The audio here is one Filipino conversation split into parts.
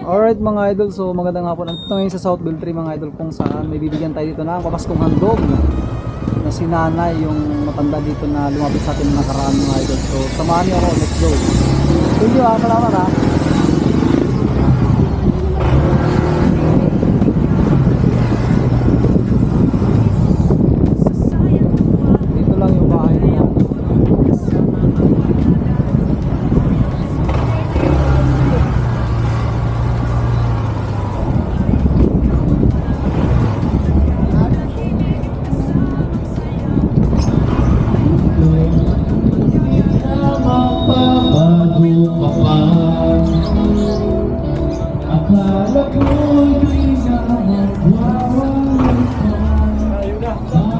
Alright mga idol, so magandang hapon. Ito ngayon sa Southville 3 mga idol, kung saan may bibigyan tayo dito ng pamaskong handog na si nanay, yung matanda dito na lumapit sa atin nakaraan mga idol. So samahan niyo ako, let's go. Thank you ha, salamat ha. Dito lang yung bahay niya.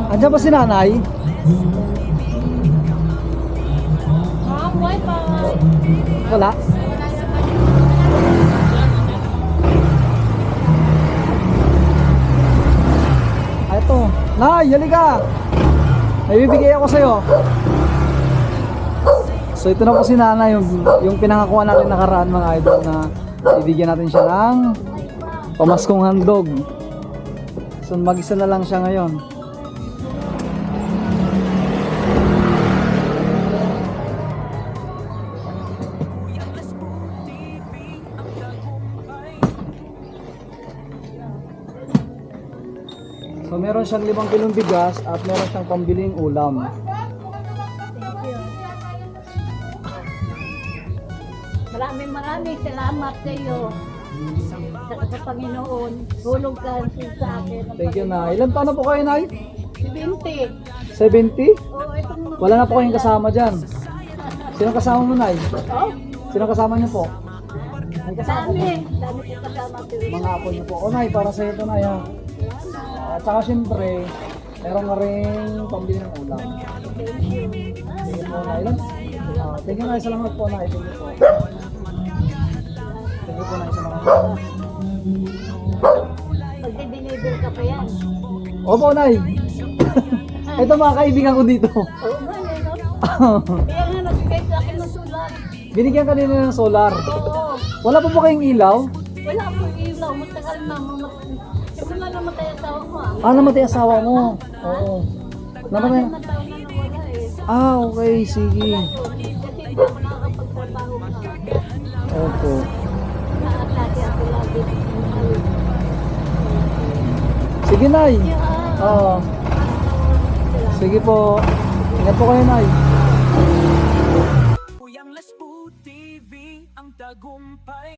Andiyan ba si nanay? Wala? Ay, ito. Nay, halika! May bibigay ako sa'yo. So ito na po si nanay, yung pinangakuha natin nakaraan mga idol, na ibigyan natin siya ng pamaskong handog. So mag-isa na lang siya ngayon. So meron siyang 5 kilong bigas at meron siyang pambiling ulam. Maraming salamat sa iyo. Sa Panginoon, hulog ka sa akin. Thank you na. Ilan taon na po kayo, Nay? 70. 70? Oh, itong Wala na po kayong kasama dyan. Sino kasama mo, Nay? Oh, Sino kasama niyo po? May kasama po. dami ko kasama sa iyo. Mga apo niyo po. O, Nay, para sa ito, Nay, ha? At saka syempre, meron nga rin pambili ng ulam. Thank you po, Nay. Thank you, Nay. Salamat po, Nay. Thank you po. Thank you po, Nay. Salamat po. Pag-deliver ka pa yan. Opo, Nay. Ito mga kaibigan ko dito. Oo nga, no? Kaya nga nagbigay sa akin ng sulat. Binigyan kanina ng solar. Oo. Wala pa po kayong ilaw? Wala akong ilaw. Matagal na. Simula namatay asawa ko. Namatay asawa mo. Oo. Namatay. Na taon na nawala eh. Okay, sige. Kasi hindi ako nakakapagtrabaho ka. Opo. Naatake ako lagi. Sige, Nay. Yeah. Oo. Sige po. Ingat po kayo, Nay. Kuyang Laspu TV ang tagumpay.